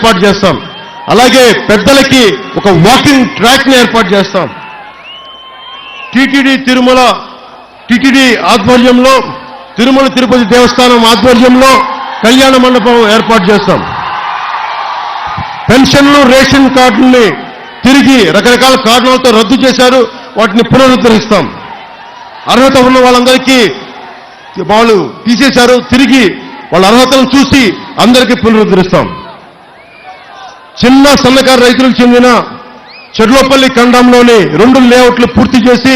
ఏర్పాటు చేస్తాం. అలాగే పెద్దలకి ఒక వాకింగ్ ట్రాక్ని ఏర్పాటు చేస్తాం. టీటీడీ ఆధ్వర్యంలో తిరుమల తిరుపతి దేవస్థానం ఆధ్వర్యంలో కళ్యాణ మండపం ఏర్పాటు చేస్తాం. పెన్షన్లు రేషన్ కార్డుల్ని తిరిగి రకరకాల కారణాలతో రద్దు చేశారు, వాటిని పునరుద్ధరిస్తాం. అర్హత ఉన్న వాళ్ళందరికీ వాళ్ళు తీసేశారు, తిరిగి వాళ్ళ అర్హతలను చూసి అందరికీ పునరుద్ధరిస్తాం. చిన్న సన్నకారు రైతులకు చెందిన చెర్లోపల్లి ఖండంలోని 2 లేఅవుట్లు పూర్తి చేసి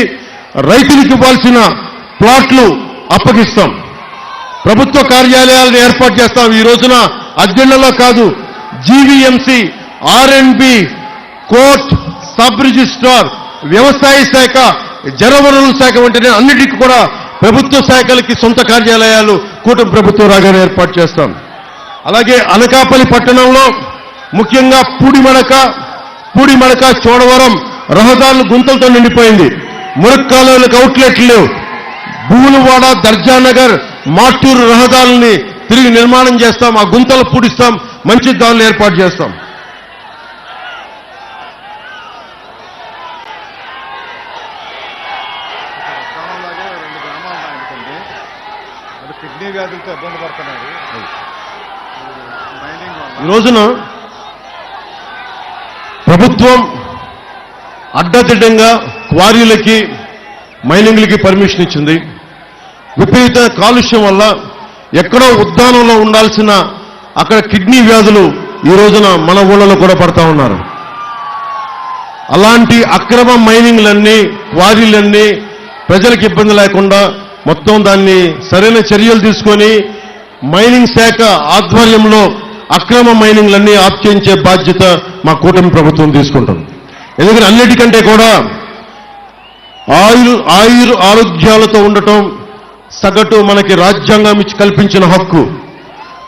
రైతులకు ఇవ్వాల్సిన ప్లాట్లు అప్పగిస్తాం. ప్రభుత్వ కార్యాలయాలను ఏర్పాటు చేస్తాం. ఈ రోజున అద్దెళ్లలో కాదు, జీవీఎంసీ, ఆర్ఎండ్బి, కోర్ట్, సబ్ రిజిస్ట్రార్, వ్యవసాయ శాఖ, జలవనరుల శాఖ వంటి అన్నిటికీ కూడా ప్రభుత్వ శాఖలకి సొంత కార్యాలయాలు కూటమి ప్రభుత్వం రాగానే ఏర్పాటు చేస్తాం. అలాగే అనకాపల్లి పట్టణంలో ముఖ్యంగా పూడిమడక చోడవరం రహదారులు గుంతలతో నిండిపోయింది. మురక్కాలువలకు అవుట్లెట్లు లేవు. భూములవాడ, దర్జానగర్, మాటూరు రహదారుల్ని తిరిగి నిర్మాణం చేస్తాం. ఆ గుంతలు పూడిస్తాం, మంచి దారులు ఏర్పాటు చేస్తాం. కిడ్నీ వ్యాధులతో ఇబ్బంది పడుతున్నారు. ఈ రోజున ప్రభుత్వం అడ్డదిడ్డంగా క్వారీలకి, మైనింగ్లకి పర్మిషన్ ఇచ్చింది. విపరీత కాలుష్యం వల్ల ఎక్కడో ఉద్యానంలో ఉండాల్సిన అక్కడ కిడ్నీ వ్యాధులు ఈ రోజున మన ఊళ్ళలో కూడా పడతా ఉన్నారు. అలాంటి అక్రమ మైనింగ్లన్నీ, క్వారీలన్నీ ప్రజలకు ఇబ్బంది లేకుండా మొత్తం దాన్ని సరైన చర్యలు తీసుకొని మైనింగ్ శాఖ ఆధ్వర్యంలో అక్రమ మైనింగ్లన్నీ ఆప్ చేయించే బాధ్యత మా కూటమి ప్రభుత్వం తీసుకుంటుంది. ఎందుకంటే అన్నిటికంటే కూడా ఆరోగ్యాలతో ఉండటం సగటు మనకి రాజ్యాంగం ఇచ్చి కల్పించిన హక్కు.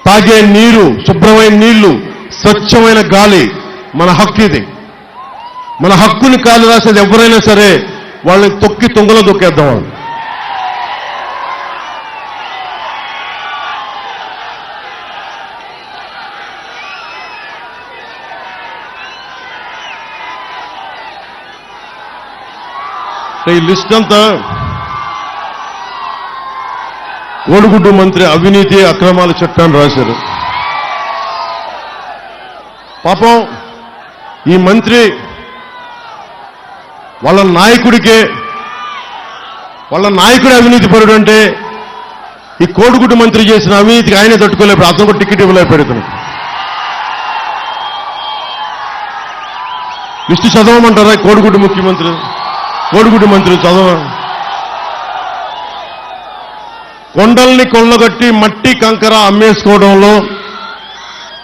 తాగే నీరు, శుభ్రమైన నీళ్లు, స్వచ్ఛమైన గాలి మన హక్కు. ఇది మన హక్కుని కాలు రాసేది ఎవరైనా సరే వాళ్ళని తొక్కి తుంగలో దొక్కేద్దాం. ఈ లిస్ట్ అంతా కోడిగుడ్డు మంత్రి అవినీతి అక్రమాల చట్టాన్ని రాశారు. పాపం ఈ మంత్రి వాళ్ళ నాయకుడి అవినీతి పరుడు అంటే ఈ కోడిగుడ్డు మంత్రి చేసిన అవినీతికి ఆయనే తట్టుకోలేకపోయాడు. అతను కూడా టికెట్ ఇవ్వలేకపోయాడు. లిస్టు చదవమంటారా? కోడిగుడ్డు మంత్రి చదవ. కొండల్ని కొల్లగట్టి మట్టి కంకర అమ్మేసుకోవడంలో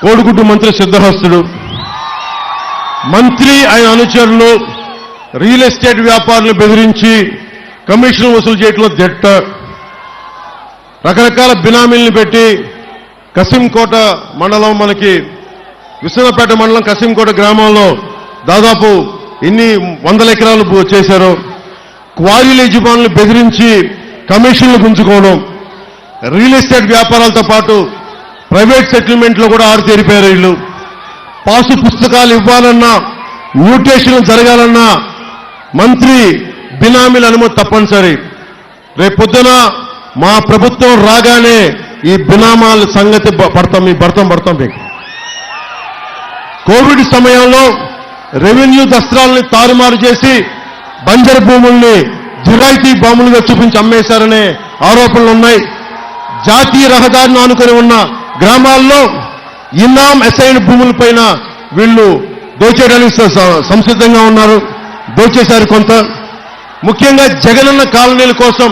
కోడిగుడ్డు మంత్రి సిద్ధహస్తుడు. మంత్రి ఆయన అనుచరులు రియల్ ఎస్టేట్ వ్యాపారులను బెదిరించి కమిషన్ వసూలు చేయడంలో దిట్ట. రకరకాల బినామీల్ని పెట్టి కసింకోట మండలం, మనకి విశ్వనాథపేట మండలం కసింకోట గ్రామంలో దాదాపు ఎన్ని 100 ఎకరాలు చేశారు. క్వారీల యజమానులు బెదిరించి కమిషన్లు గుంజుకోవడం, రియల్ ఎస్టేట్ వ్యాపారాలతో పాటు ప్రైవేట్ సెటిల్మెంట్లో కూడా ఆరితేరిపోయారు వీళ్ళు. పాసు పుస్తకాలు ఇవ్వాలన్నా, మ్యూటేషన్లు జరగాలన్నా మంత్రి బినామీల అనుమతి తప్పనిసరి. రేపొద్దున మా ప్రభుత్వం రాగానే ఈ బినామాల సంగతి పడతాం మీకు. కోవిడ్ సమయంలో రెవెన్యూ దస్త్రాలని తారుమారు చేసి బంజరు భూముల్ని జిరాయితీ భూములుగా చూపించి అమ్మేశారనే ఆరోపణలు ఉన్నాయి. జాతీయ రహదారిని ఆనుకొని ఉన్న గ్రామాల్లో ఇనాం అసైన్ భూములపైన వీళ్ళు దోచేయడానికి సంసిద్ధంగా ఉన్నారు. దోచేశారు కొంత. ముఖ్యంగా జగనన్న కాలనీల కోసం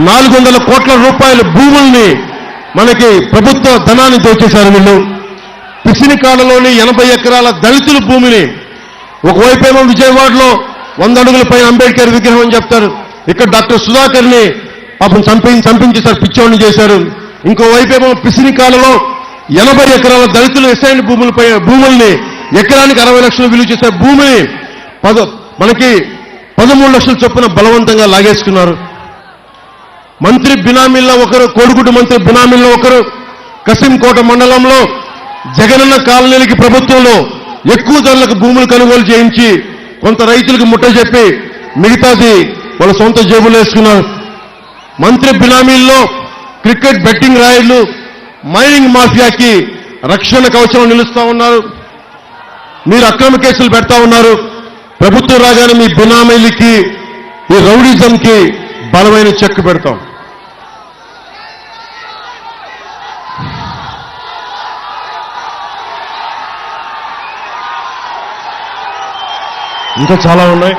400 కోట్ల రూపాయల భూముల్ని, మనకి ప్రభుత్వ ధనాన్ని దోచేశారు వీళ్ళు. పిసినికాడలోని 80 ఎకరాల దళితుల భూమిని, ఒకవైపేమో విజయవాడలో 100 అడుగుల పైన అంబేద్కర్ విగ్రహం అని చెప్తారు, ఇక్కడ డాక్టర్ సుధాకర్ని పాపం చంపించేశారు, పిచ్చోడిని చేశారు. ఇంకోవైపేమో పిసినికాడలో 80 ఎకరాల దళితులు ఎస్ఐన్ భూముల్ని ఎకరానికి 60 లక్షలు విలువ చేసే భూమిని మనకి 13 లక్షల చొప్పున బలవంతంగా లాగేసుకున్నారు. మంత్రి బినామీల్లో ఒకరు, కోడిగుడ్డు మంత్రి బినామీల్లో ఒకరు కసింకోట మండలంలో జగనన్న కాలనీలకి ప్రభుత్వంలో ఎక్కువ ధరలకు భూములు కొనుగోలు చేయించి కొంత రైతులకు ముట్ట చెప్పి మిగతాది వాళ్ళ సొంత జేబులు వేసుకున్నారు. మంత్రి బినామీల్లో క్రికెట్ బెట్టింగ్ రాయుళ్లు మైనింగ్ మాఫియాకి రక్షణ కవచం నిలుస్తా ఉన్నారు. మీరు అక్రమ కేసులు పెడతా ఉన్నారు. ప్రభుత్వం రాగానే మీ బినామీలకి ఈ రౌడీజంకి బలమైన చెక్ పెడతాం. ఇంకా చాలా ఉన్నాయి.